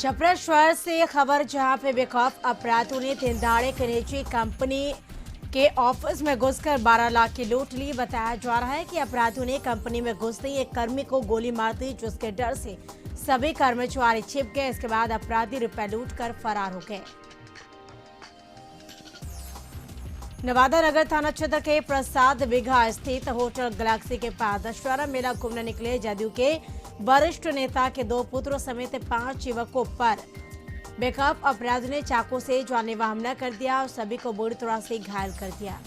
छपरा शहर से खबर, जहां पे बेखौफ अपराधियों ने दिन दहाड़े एक निजी कंपनी के ऑफिस में घुसकर 12 लाख की लूट ली। बताया जा रहा है कि अपराधियों ने कंपनी में घुसते ही एक कर्मी को गोली मार दी, जिसके डर से सभी कर्मचारी छिप गए। इसके बाद अपराधी रुपए लूट कर फरार हो गए। नवादा नगर थाना क्षेत्र के प्रसाद बिघा स्थित होटल गैलेक्सी के पास दशहरा मेला घूमने निकले जदयू के वरिष्ठ नेता के 2 पुत्रों समेत 5 युवकों पर बेखौफ अपराधियों ने चाकू से जानलेवा हमला कर दिया और सभी को बुरी तरह से घायल कर दिया।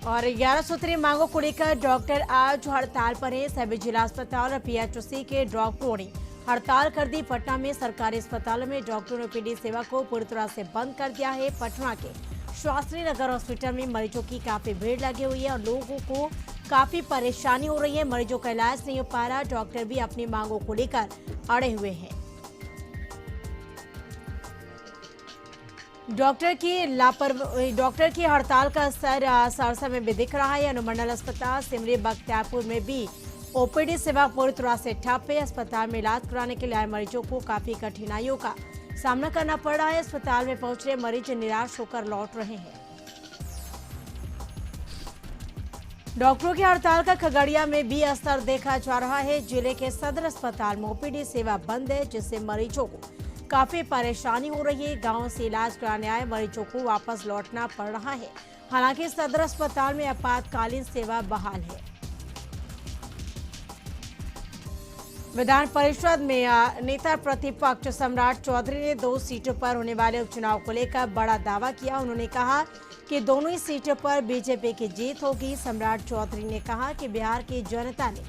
और 11 सूत्रीय मांगों को लेकर डॉक्टर आज हड़ताल पर है। सभी जिला अस्पताल और पीएचसी के डॉक्टरों ने हड़ताल कर दी। पटना में सरकारी अस्पतालों में डॉक्टरों ने ओपीडी सेवा को पूरी तरह से बंद कर दिया है। पटना के शास्त्री नगर हॉस्पिटल में मरीजों की काफी भीड़ लगी हुई है और लोगों को काफी परेशानी हो रही है। मरीजों का इलाज नहीं हो पा रहा। डॉक्टर भी अपनी मांगों को लेकर अड़े हुए हैं। डॉक्टर की हड़ताल का असर सहरसा में भी दिख रहा है। अनुमंडल अस्पताल सिमरी बख्तियारपुर में भी ओपीडी सेवा पूरी तरह से ठप है। अस्पताल में इलाज कराने के लिए आए मरीजों को काफी कठिनाइयों का सामना करना पड़ रहा है। अस्पताल में पहुंच रहे मरीज निराश होकर लौट रहे हैं। डॉक्टरों की हड़ताल का खगड़िया में भी असर देखा जा रहा है। जिले के सदर अस्पताल में ओपीडी सेवा बंद है, जिससे मरीजों को काफी परेशानी हो रही है। गांव से इलाज कराने आए मरीजों को वापस लौटना पड़ रहा है। हालांकि सदर अस्पताल में आपातकालीन सेवा बहाल है। विधान परिषद में नेता प्रतिपक्ष सम्राट चौधरी ने 2 सीटों पर होने वाले उपचुनाव को लेकर बड़ा दावा किया। उन्होंने कहा कि दोनों ही सीटों पर बीजेपी की जीत होगी। सम्राट चौधरी ने कहा कि बिहार की जनता ने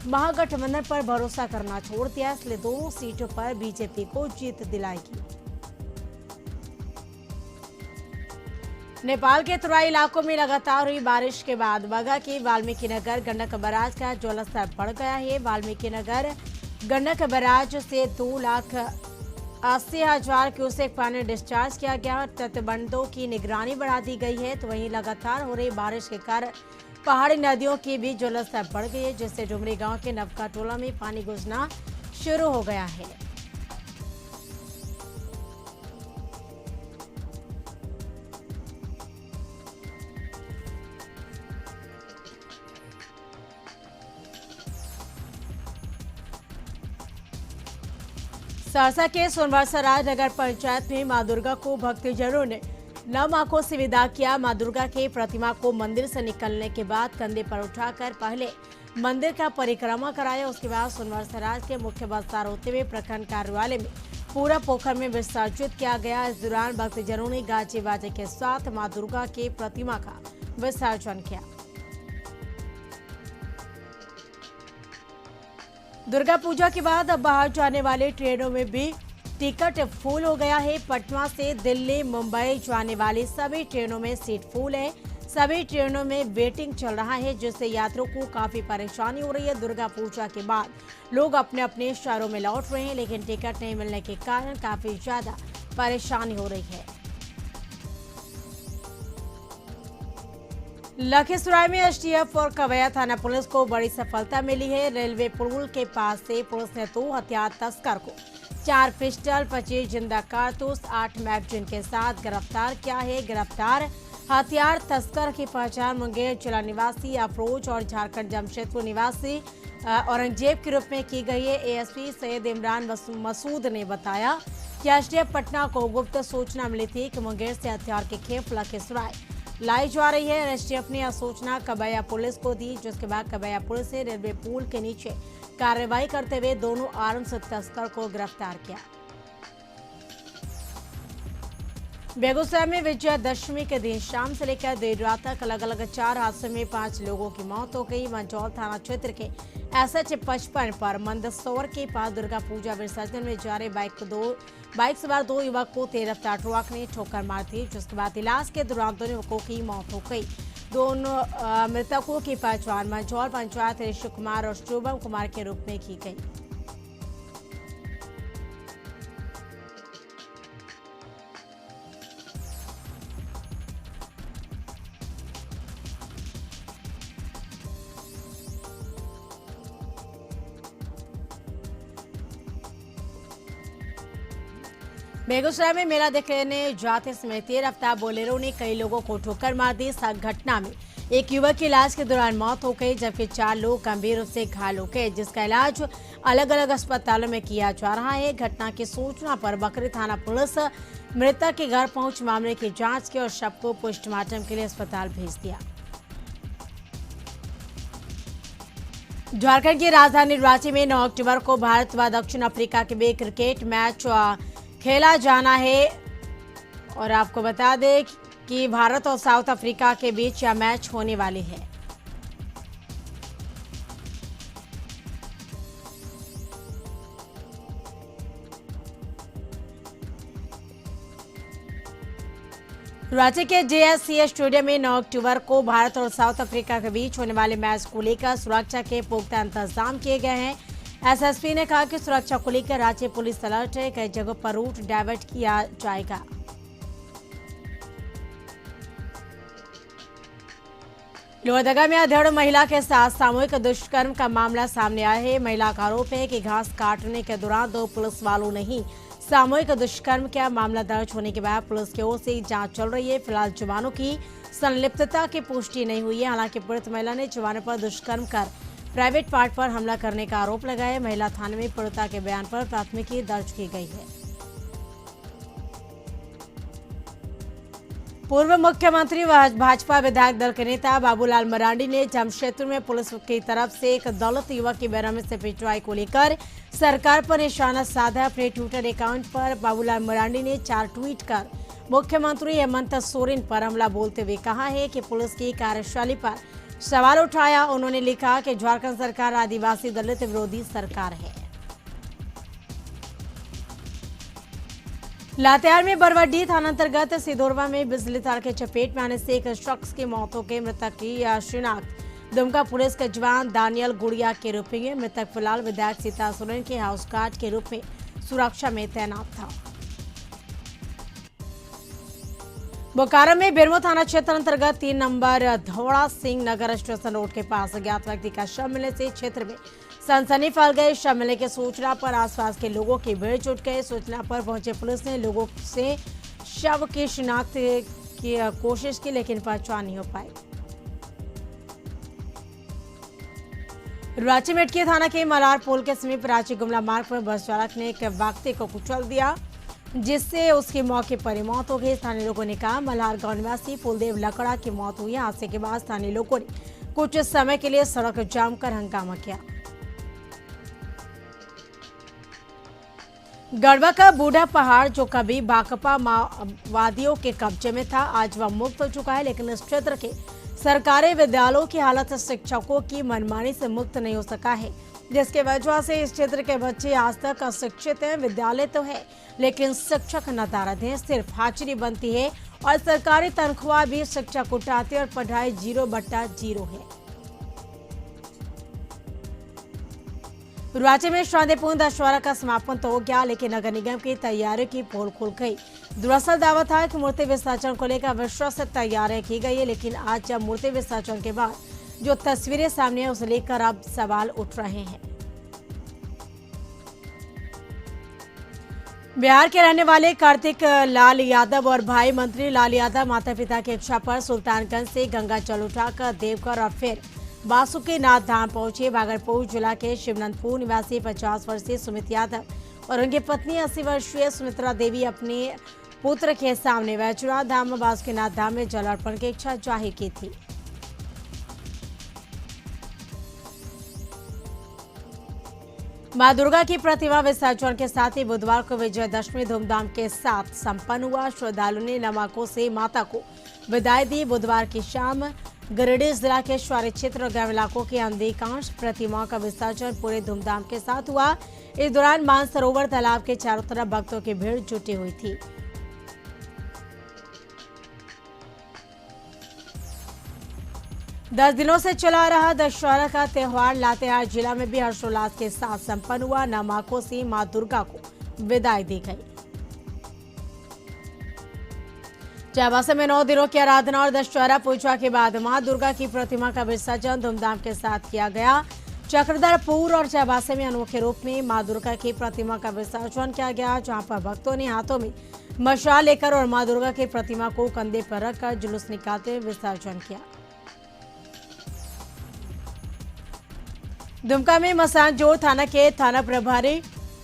महागठबंधन पर भरोसा करना छोड़ दिया, इसलिए दोनों सीटों पर बीजेपी को जीत दिलाएगी। नेपाल के तराई इलाकों में लगातार हुई बारिश के बाद बगा के वाल्मीकि नगर गंडक बराज का जलस्तर बढ़ गया है। वाल्मीकि नगर गंडक बराज से 2,80,000 क्यूसेक पानी डिस्चार्ज किया गया। तटबंधों की निगरानी बढ़ा दी गई है। तो वहीं लगातार हो रही बारिश के कारण पहाड़ी नदियों की भी जलस्तर बढ़ गई है, जिससे डुमरी गांव के नवका टोला में पानी घुसना शुरू हो गया है। सहरसा के सोनवारसराय नगर पंचायत में मां दुर्गा को भक्तजनों ने नम आंखों से विदा किया। मां दुर्गा के प्रतिमा को मंदिर से निकलने के बाद कंधे पर उठाकर पहले मंदिर का परिक्रमा कराया। उसके बाद सोनवारसराय के मुख्य बाजार होते हुए प्रखंड कार्यालय में पूरा पोखर में विसर्जित किया गया। इस दौरान भक्तजनों ने गाजे बाजे के साथ मां दुर्गा के प्रतिमा का विसर्जन किया। दुर्गा पूजा के बाद अब बाहर जाने वाले ट्रेनों में भी टिकट फुल हो गया है। पटना से दिल्ली मुंबई जाने वाली सभी ट्रेनों में सीट फुल है। सभी ट्रेनों में वेटिंग चल रहा है, जिससे यात्रियों को काफी परेशानी हो रही है। दुर्गा पूजा के बाद लोग अपने अपने शहरों में लौट रहे हैं, लेकिन टिकट नहीं मिलने के कारण काफी ज्यादा परेशानी हो रही है। लखीसराय में एसटीएफ और कवैया थाना पुलिस को बड़ी सफलता मिली है। रेलवे पुल के पास से पुलिस ने 2 हथियार तस्कर को 4 पिस्टल, 25 जिंदा कारतूस, 8 मैगजीन के साथ गिरफ्तार किया है। गिरफ्तार हथियार तस्कर की पहचान मुंगेर जिला निवासी अफरोज और झारखंड जमशेदपुर निवासी औरंगजेब के रूप में की गई है। एएसपी सैयद इमरान मसूद ने बताया कि एसटीएफ पटना को गुप्त सूचना मिली थी कि मुंगेर से हथियार की खेप लखीसराय लाई जा रही है। एसटीएफ ने यह सूचना कबैया पुलिस को दी, जिसके बाद कबैया पुलिस ने रेलवे पुल के नीचे कार्रवाई करते हुए दोनों आर्म्स तस्कर को गिरफ्तार किया। बेगूसराय में विजयादशमी के दिन शाम से लेकर देर रात तक अलग अलग 4 हादसों में 5 लोगों की मौत हो गई। मंझौल थाना क्षेत्र के SH 55 पर मंदसौर के पास दुर्गा पूजा विसर्जन में जा रहे बाइक सवार 2 युवक को तेज रफ्तार ट्रक ने ठोकर मार दी, जिसके बाद इलाज के दौरान दोनों युवकों की मौत हो गई। दोनों मृतकों की पहचान मंझौल पंचायत ऋषि कुमार और शुभम कुमार के रूप में की गई। बेगूसराय में मेला देखने जाते समय तेज रफ्तार बोलेरो ने कई लोगों को ठोकर मार दी। इस घटना में एक युवक की इलाज के दौरान मौत हो गई, जबकि 4 लोग गंभीर रूप से घायल हो गए, जिसका इलाज अलग अलग अस्पतालों में किया जा रहा है। घटना की सूचना पर बकरी थाना पुलिस मृतक के घर पहुंच मामले की जांच की और शव को पोस्टमार्टम के लिए अस्पताल भेज दिया। झारखंड की राजधानी रांची में 9 अक्टूबर को भारत व दक्षिण अफ्रीका के बीच क्रिकेट मैच खेला जाना है और आपको बता दें कि भारत और साउथ अफ्रीका के बीच यह मैच होने वाली है। रांची के JSCA स्टेडियम में 9 अक्टूबर को भारत और साउथ अफ्रीका के बीच होने वाले मैच को लेकर सुरक्षा के पुख्ता इंतजाम किए गए हैं। SSP ने कहा कि सुरक्षा को लेकर रांची पुलिस अलर्ट है, कई जगहों पर रूट डाइवर्ट किया जाएगा। लोहरदगा में अधेड़ महिला के साथ सामूहिक दुष्कर्म का मामला सामने आया है। महिला का आरोप है कि घास काटने के दौरान 2 पुलिस वालों ने ही सामूहिक दुष्कर्म किया। मामला दर्ज होने के बाद पुलिस की ओर से जांच चल रही है। फिलहाल जवानों की संलिप्तता की पुष्टि नहीं हुई है। हालांकि पीड़ित महिला ने जवानों पर दुष्कर्म कर प्राइवेट पार्ट पर हमला करने का आरोप लगाया। महिला थाने में पीड़िता के बयान पर प्राथमिकी दर्ज की गई है। पूर्व मुख्यमंत्री व भाजपा विधायक दल के नेता बाबूलाल मरांडी ने जमशेदपुर में पुलिस की तरफ से एक दलित युवक की बेरहमी से पिटवाई को लेकर सरकार पर निशाना साधा। अपने ट्विटर अकाउंट पर बाबूलाल मरांडी ने 4 ट्वीट कर मुख्यमंत्री हेमंत सोरेन पर हमला बोलते हुए कहा है कि पुलिस की कार्यशैली पर सवाल उठाया। उन्होंने लिखा कि झारखंड सरकार आदिवासी दलित विरोधी सरकार है। लातेहार में बरवाडीह थाना अंतर्गत सिदोरवा में बिजली तार के चपेट में आने से एक शख्स की मौत हो गई। मृतक की शिनाख्त दुमका पुलिस के जवान दानियल गुड़िया के रूप में। मृतक फिलहाल विधायक सीता सोरेन के हाउस गार्ड के रूप में सुरक्षा में तैनात था। बोकारो में बेरमो थाना क्षेत्र अंतर्गत 3 number धौड़ा Singh Nagar station road के पास अज्ञात व्यक्ति का शव मिलने से क्षेत्र में सनसनी फैल गई। शव मिलने की सूचना पर आसपास के लोगों की भीड़ जुट गई। सूचना पर पहुंचे पुलिस ने लोगों से शव की शिनाख्त की कोशिश की, लेकिन पहचान नहीं हो पाई। रांची मेटकी थाना के मलार पुल के समीप रांची गुमला मार्ग पर बस चालक ने एक व्यक्ति को कुचल दिया, जिससे उसकी मौके पर ही मौत हो गई। स्थानीय लोगों ने कहा मल्हार गांव निवासी फुलदेव लकड़ा की मौत हुई। हादसे के बाद स्थानीय लोगों ने कुछ समय के लिए सड़क जाम कर हंगामा किया। गढ़वा का बूढ़ा पहाड़ जो कभी भाकपा माओवादियों के कब्जे में था, आज वह मुक्त हो चुका है, लेकिन इस क्षेत्र के सरकारी विद्यालयों की हालत शिक्षकों की मनमानी से मुक्त नहीं हो सका है, जिसके वजह से इस क्षेत्र के बच्चे आज तक अशिक्षित हैं। विद्यालय तो है, लेकिन शिक्षक नदारद हैं, सिर्फ हाजिरी बनती है और सरकारी तनख्वाह भी शिक्षक उठाते हैं और पढ़ाई 0/0 है। रांची में शांतिपूर्ण दशहरा का समापन तो हो गया, लेकिन नगर निगम की तैयारियों की पोल खुल गई। दरअसल दावा था कि मूर्ति विसर्जन को लेकर विश्वास से तैयारियां की गई है, लेकिन आज जब मूर्ति विसर्जन के बाद जो तस्वीरें सामने है उसे लेकर अब सवाल उठ रहे हैं। बिहार के रहने वाले कार्तिक लाल यादव और भाई मंत्री लाल यादव माता पिता की इच्छा पर सुल्तानगंज से गंगा जल उठाकर देवघर और फिर बासुकीनाथ धाम पहुंचे। भागलपुर जिला के शिवनंदपुर निवासी 50 वर्षीय सुमित यादव और उनकी पत्नी 80 वर्षीय सुमित्रा देवी अपने पुत्र के सामने वैजनाथ धाम और बासुकीनाथ धाम में जल अर्पण की इच्छा जाहिर की थी। मां दुर्गा की प्रतिमा विसर्जन के साथ ही बुधवार को विजयदशमी धूमधाम के साथ संपन्न हुआ। श्रद्धालुओं ने नमाकों से माता को विदाई दी। बुधवार की शाम गिरिडीह जिला के शहरी क्षेत्र और ग्रामीण इलाकों की अधिकांश प्रतिमाओं का विसर्जन पूरे धूमधाम के साथ हुआ। इस दौरान मानसरोवर तालाब के चारों तरफ भक्तों की भीड़ जुटी हुई थी। दस दिनों से चला रहा दशहरा का त्योहार लातेहार जिला में भी हर्षोल्लास के साथ संपन्न हुआ। नमाकों से मां दुर्गा को विदाई दी गई। चाईबासा में 9 दिनों की आराधना और दशहरा पूजा के बाद मां दुर्गा की प्रतिमा का विसर्जन धूमधाम के साथ किया गया। चक्रधरपुर और चाईबासा में अनोखे रूप में मां दुर्गा की प्रतिमा का विसर्जन किया गया, जहां पर भक्तों ने हाथों में मशाल लेकर और मां दुर्गा की प्रतिमा को कंधे पर रखकर जुलूस निकालते हुए विसर्जन किया। दुमका में मसानजोर थाना के थाना प्रभारी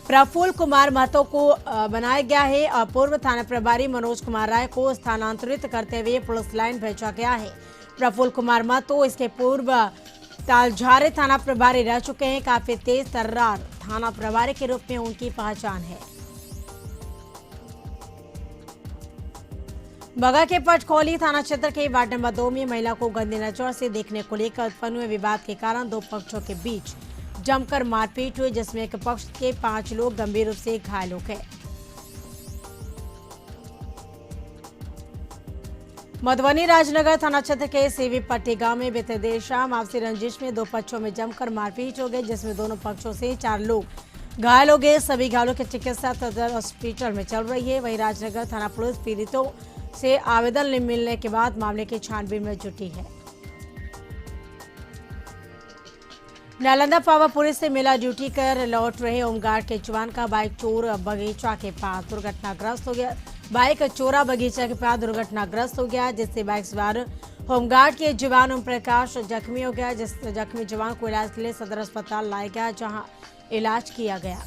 प्रफुल्ल कुमार महतो को बनाया गया है और पूर्व थाना प्रभारी मनोज कुमार राय को स्थानांतरित करते हुए पुलिस लाइन भेजा गया है। प्रफुल्ल कुमार महतो इसके पूर्व तालझारे थाना प्रभारी रह चुके हैं। काफी तेज तर्रार थाना प्रभारी के रूप में उनकी पहचान है। बगा के पटखोली थाना क्षेत्र के वार्ड नंबर 2 में महिला को गंदी नजर से देखने को लेकर उत्पन्न हुए विवाद के कारण दो पक्षों के बीच जमकर मारपीट हुई, जिसमें एक पक्ष के 5 लोग गंभीर रूप से घायल हो गए। मधुबनी राजनगर थाना क्षेत्र के सीवी पट्टी गांव में बीते देर शाम आपसी रंजिश में दो पक्षों में जमकर मारपीट हो गई, जिसमें दोनों पक्षों से 4 लोग घायल हो गए। सभी घायलों की चिकित्सा सदर हॉस्पिटल में चल रही है। वहीं राजनगर थाना पुलिस पीड़ितों से आवेदन मिलने के बाद मामले की छानबीन में जुटी है। नालंदा पावापुरी से मेला ड्यूटी कर लौट रहे होमगार्ड के जवान का बाइक चोर बगीचा के पास दुर्घटनाग्रस्त हो गया। बाइक चोरा बगीचा के पास दुर्घटनाग्रस्त हो गया, जिससे बाइक सवार होमगार्ड के जवान ओम प्रकाश जख्मी हो गया। जिस जख्मी जवान को इलाज के लिए सदर अस्पताल लाया गया, जहां इलाज किया गया।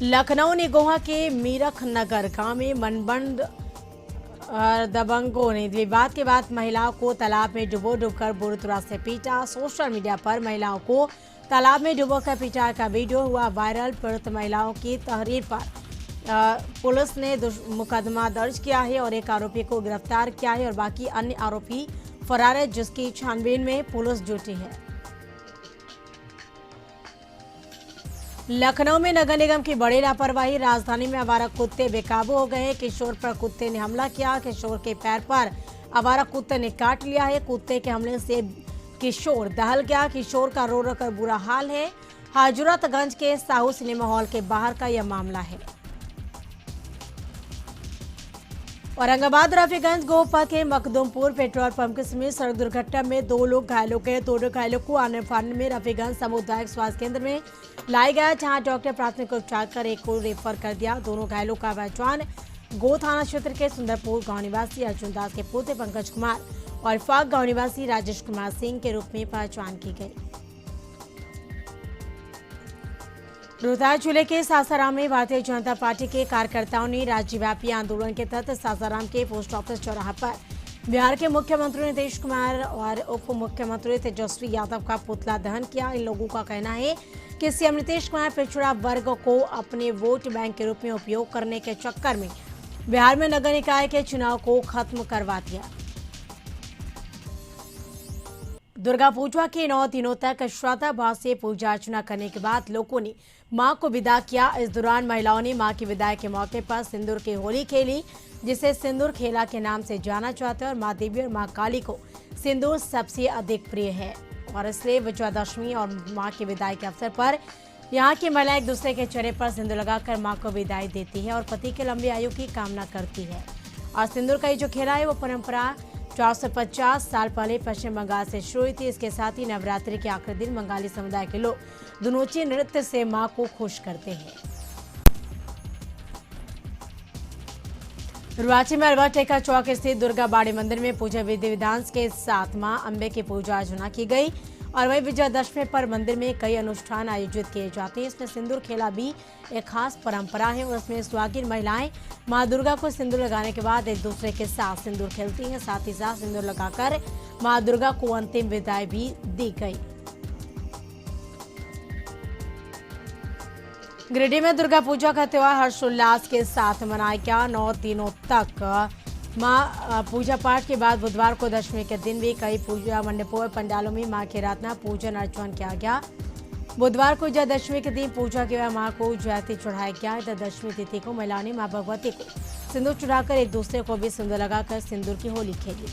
लखनऊ निगोहा के मीरख नगर गांव में मनबंद दबंगों ने विवाद के बाद महिलाओं को तालाब में डुबोकर बुरी तरह से पीटा। सोशल मीडिया पर महिलाओं को तालाब में डुबोकर पीटा का वीडियो हुआ वायरल। पीड़ित महिलाओं की तहरीर पर पुलिस ने मुकदमा दर्ज किया है और एक आरोपी को गिरफ्तार किया है और बाकी अन्य आरोपी फरार है, जिसकी छानबीन में पुलिस जुटी है। लखनऊ में नगर निगम की बड़ी लापरवाही, राजधानी में आवारा कुत्ते बेकाबू हो गए। किशोर पर कुत्ते ने हमला किया। किशोर के पैर पर आवारा कुत्ते ने काट लिया है। कुत्ते के हमले से किशोर दहल गया। किशोर का रो रो कर बुरा हाल है। हजरतगंज के साहू सिनेमा हॉल के बाहर का यह मामला है। औरंगाबाद रफीगंज गोपा के मखदूमपुर पेट्रोल पंप के समीप सड़क दुर्घटना में 2 लोग घायल हो गए। दोनों घायलों को आने फाने में रफीगंज सामुदायिक स्वास्थ्य केंद्र में लाया गया, जहां डॉक्टर प्राथमिक उपचार कर एक को रेफर कर दिया। दोनों घायलों का पहचान गो थाना क्षेत्र के सुंदरपुर गांव निवासी अर्जुन दास के पुत्र पंकज कुमार और फाग गांव निवासी राजेश कुमार सिंह के रूप में पहचान की गई। रोहतास जिले के सासाराम में भारतीय जनता पार्टी के कार्यकर्ताओं ने राज्यव्यापी आंदोलन के तहत सासाराम के पोस्ट ऑफिस चौराहा पर बिहार के मुख्यमंत्री नीतीश कुमार और उप मुख्यमंत्री तेजस्वी यादव का पुतला दहन किया। इन लोगों का कहना है कि सीएम नीतीश कुमार पिछड़ा वर्ग को अपने वोट बैंक के रूप में उपयोग करने के चक्कर में बिहार में नगर निकाय के चुनाव को खत्म करवा दिया। दुर्गा पूजा के 9 दिनों तक श्रद्धाभाव से पूजा अर्चना करने के बाद लोगों ने मां को विदा किया। इस दौरान महिलाओं ने मां की विदाई के मौके पर सिंदूर की होली खेली, जिसे सिंदूर खेला के नाम से जाना जाता है और मां देवी और मां काली को सिंदूर सबसे अधिक प्रिय है और इसलिए विजयादशमी और मां की विदाई के अवसर पर यहाँ की महिला एक दूसरे के चेहरे पर सिंदूर लगाकर मां को विदाई देती है और पति के लंबी आयु की कामना करती है। और सिंदूर का ये जो खेला है वो परंपरा 450 साल पहले पश्चिम बंगाल से शुरू हुई थी। इसके साथ ही नवरात्रि के आखिरी दिन बंगाली समुदाय के लोग धुनोची नृत्य से मां को खुश करते हैं। रुआची में अलवर टेका चौक स्थित दुर्गा बाड़ी मंदिर में पूजा विधि विधान के साथ मां अम्बे की पूजा अर्चना की गई और वही विजयादशमी पर मंदिर में कई अनुष्ठान आयोजित किए जाते हैं। इसमें सिंदूर खेला भी एक खास परंपरा है और उसमें सुहागिन महिलाएं मां दुर्गा को सिंदूर लगाने के बाद एक दूसरे के साथ सिंदूर खेलती हैं। साथ ही साथ सिंदूर लगाकर मां दुर्गा को अंतिम विदाई भी दी गई। गिरिडीह में दुर्गा पूजा का त्योहार हर्षोल्लास के साथ मनाया गया। 9 दिनों तक मां पूजा पाठ के बाद बुधवार को दशमी के दिन भी कई पूजा मंडपों और पंडालों में मां की आराधना पूजन अर्चन किया गया। बुधवार को विजयादशमी के दिन पूजा के बाद मां को जयंती चढ़ाया गया। दशमी तिथि को महिलाओं ने मां भगवती को सिंदूर चढ़ाकर एक दूसरे को भी सिंदूर लगाकर सिंदूर की होली खेली।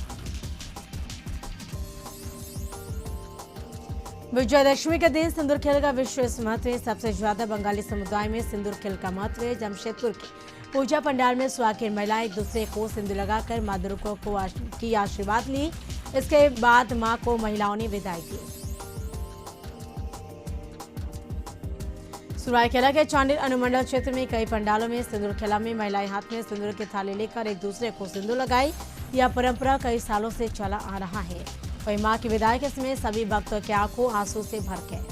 विजयादशमी के दिन सिंदूर खेल का विशेष महत्व है। सबसे ज्यादा बंगाली समुदाय में सिंदूर खेल का महत्व है। जमशेदपुर के पूजा पंडाल में सुहागिन महिलाएं एक दूसरे को सिंदूर लगाकर मां दुर्गा की आशीर्वाद ली। इसके बाद मां को महिलाओं ने विदाई दी। सरायकेला के चांडिल अनुमंडल क्षेत्र में कई पंडालों में सिंदूर खेला में महिलाएं हाथ में सिंदूर की थाली लेकर एक दूसरे को सिंदूर लगाई। यह परंपरा कई सालों से चला आ रहा है। वही मां की विदाई के समय सभी भक्तों की आंखों आंसू से भर गए।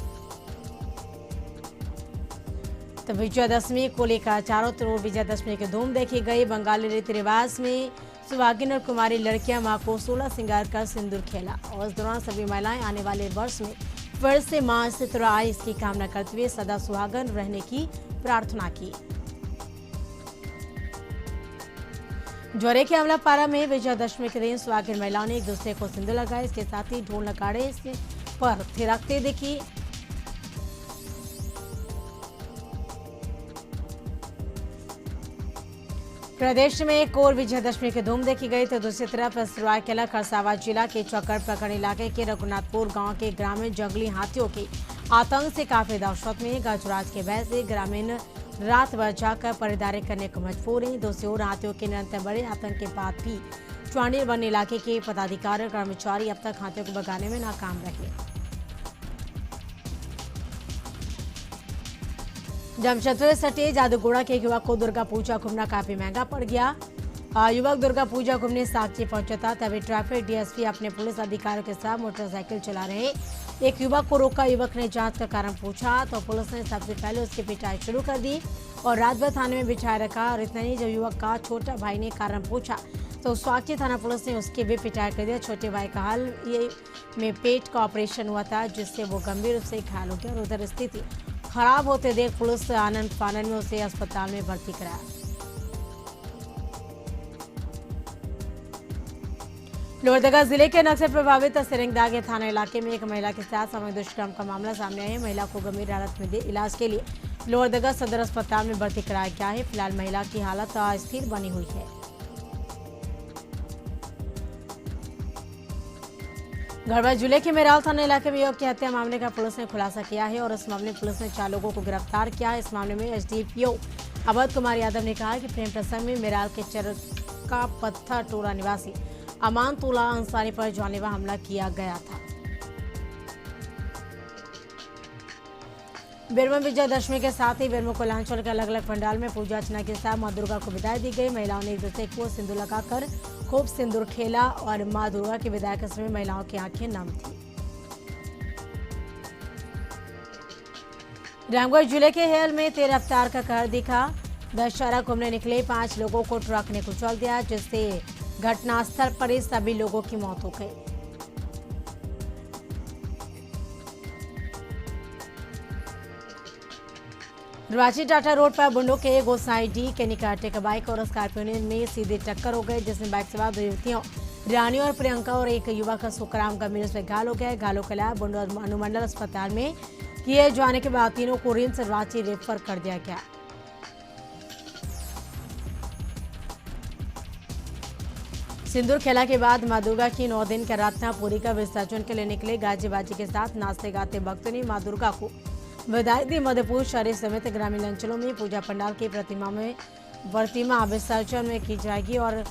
तो विजयादशमी को लेकर चारों तरफ विजयादशमी की धूम देखी गई। बंगाली रीति रिवाज में सुहागिन और कुमारी लड़कियां मां को 16 श्रृंगार कर सिंदूर खेला और इस दौरान सभी महिलाएं आने वाले वर्ष में फिर से मां से तरह आए इसकी कामना करते हुए सदा सुहागन रहने की प्रार्थना की। ज्वारे के अमलापारा में विजयादशमी के दिन सुहागिन महिलाओं ने एक दूसरे को सिंदूर लगाया। इसके साथ ही ढोल नगाड़े पर थिरकते दिखी। प्रदेश में एक और विजयादशमी की धूम देखी गई तो दूसरी तरफ सरायकेला खरसावां जिला के चौकर प्रखंड इलाके के रघुनाथपुर गांव के ग्रामीण जंगली हाथियों के आतंक से काफी दहशत में। गजराज के भय से ग्रामीण रात भर जाकर पहरेदारी करने को मजबूर हैं। दूसरी ओर हाथियों के निरंतर बड़े आतंक के बाद भी चांडिल वन इलाके के पदाधिकारी और कर्मचारी अब तक हाथियों को भगाने में नाकाम रहे। जमशेदपुर सटे जादूगोड़ा के युवक को दुर्गा पूजा घूमना काफी महंगा पड़ गया। युवक दुर्गा पूजा घूमने साक्षी पहुंचा था तभी ट्रैफिक डीएसपी अपने पुलिस अधिकारियों के साथ मोटरसाइकिल चला रहे एक युवक को रोका। युवक ने जांच का कारण पूछा तो पुलिस ने सबसे पहले उसकी पिटाई शुरू कर दी और रात भर थाने में बिछाए रखा। और इतना ही जब युवक का छोटा भाई ने कारण पूछा तो स्वास्थ्य थाना पुलिस ने उसकी भी पिटाई कर दिया। छोटे भाई का हाल में पेट का ऑपरेशन हुआ था जिससे वो गंभीर रूप से घायल हो गया और उधर स्थिति खराब होते देख पुलिस आनंद फानन में उसे अस्पताल में भर्ती कराया। लोहरदगा जिले के नक्सल प्रभावित सिरंगदागे थाना इलाके में एक महिला के साथ सामूहिक दुष्कर्म का मामला सामने आया है। महिला को गंभीर हालत में इलाज के लिए लोहरदगा सदर अस्पताल में भर्ती कराया गया है। फिलहाल महिला की हालत अस्थिर बनी हुई है। गढ़वा जिले के मेराल थाना इलाके में युवक की हत्या मामले का पुलिस ने खुलासा किया है और इस मामले में पुलिस ने 4 लोगों को गिरफ्तार किया है। इस मामले में एसडीपीओ अवध कुमार यादव ने कहा कि प्रेम प्रसंग में मेराल के चरका पत्थर टोला निवासी अमान तोला अंसारी पर जानलेवा हमला किया गया था। बेरमो विजयादशमी के साथ ही बेरमो कोलांचल के अलग अलग पंडाल में पूजा अर्चना के साथ मां दुर्गा को विदाई दी गई। महिलाओं ने एक दूसरे को सिंदूर लगाकर खूब सिंदूर खेला और मां दुर्गा की विदाई के समय महिलाओं की आंखें नम थी। रामगढ़ जिले के हेल में तेज रफ्तार का कहर दिखा। दशहरा घूमने निकले 5 लोगों को ट्रक ने कुचल दिया जिससे घटनास्थल पर ही सभी लोगों की मौत हो गई। रांची टाटा रोड पर बुंडो के गोसाई डी के निकट एक बाइक और स्कॉर्पियो में सीधे टक्कर हो गई जिसमें बाइक सवार 2 युवतियों रानी और प्रियंका और एक युवक का सुखराम गंभीर से घायल हो गया। घायलों के इलाज बुंडो अनुमंडल अस्पताल में किए जाने के बाद तीनों को रिम्स रांची रेफर कर दिया गया। सिंदूर खेला के बाद मां दुर्गा की 9 दिन के रत्नापुरी का विसर्जन के लिए निकले गाजे बाजी के साथ नाचते गाते भक्तों ने मां दुर्गा को विदाई दी। मधुपुर शहर समेत ग्रामीण अंचलों में पूजा पंडाल की प्रतिमा विसर्जन में की जाएगी और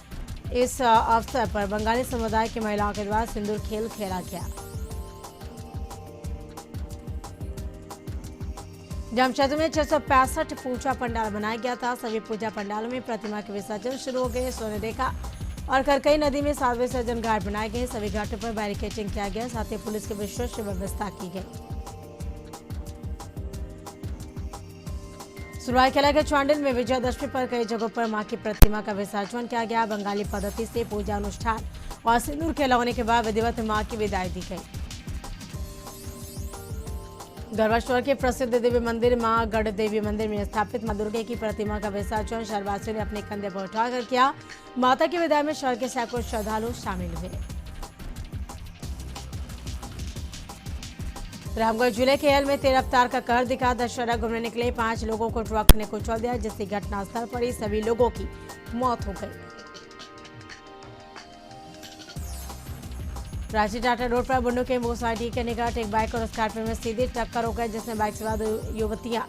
इस अवसर पर बंगाली समुदाय की महिलाओं के द्वारा सिंदूर खेल खेला गया। जमशेदपुर में 665 पूजा पंडाल बनाया गया था। सभी पूजा पंडालों में प्रतिमा के विसर्जन शुरू हो गए। सोने रेखा और करकई नदी में 7 विसर्जन घाट बनाए गए। सभी घाटों पर बैरिकेडिंग किया गया, साथ ही पुलिस की विशेष व्यवस्था की गई। सरायकेला के चांडिल में विजयादशमी पर कई जगहों पर मां की प्रतिमा का विसर्जन किया गया। बंगाली पद्धति से पूजा अनुष्ठान और सिंदूर खेला होने के बाद विधिवत मां की विदाई दी गई। गढ़वा शहर के प्रसिद्ध देवी मंदिर मां गढ़ देवी मंदिर में स्थापित मां दुर्गा की प्रतिमा का विसर्जन शहरवासियों ने अपने कंधे पर उठाकर किया। माता की विदाई में शहर के सैकड़ों श्रद्धालु शामिल हुए। रामगढ़ जिले के हेल में तेज रफ्तार का कहर दिखा। दशहरा घूमने निकले 5 लोगों को ट्रक ने कुचल दिया जिससे घटनास्थल पर ही सभी लोगों की मौत हो गई। रांची टाटा रोड पर बुंडू के मोसाइटी के निकट एक बाइक और स्कॉर्पियो में सीधी टक्कर हो गई जिसमें बाइक सवार 2 युवतियां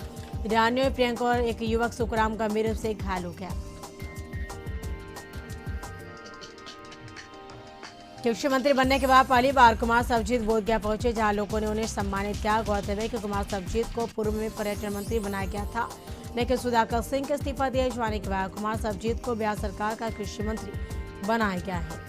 रानी प्रियंका और एक युवक सुखराम गंभीर रूप से घायल हो गया। कृषि मंत्री बनने के बाद पहली बार कुमार सर्वजीत बोधगया पहुंचे, जहां लोगों ने उन्हें सम्मानित किया। गौरतलब है कि कुमार सर्वजीत को पूर्व में पर्यटन मंत्री बनाया गया था, लेकिन सुधाकर सिंह के इस्तीफा दिए जाने के बाद कुमार सर्वजीत को बिहार सरकार का कृषि मंत्री बनाया गया है।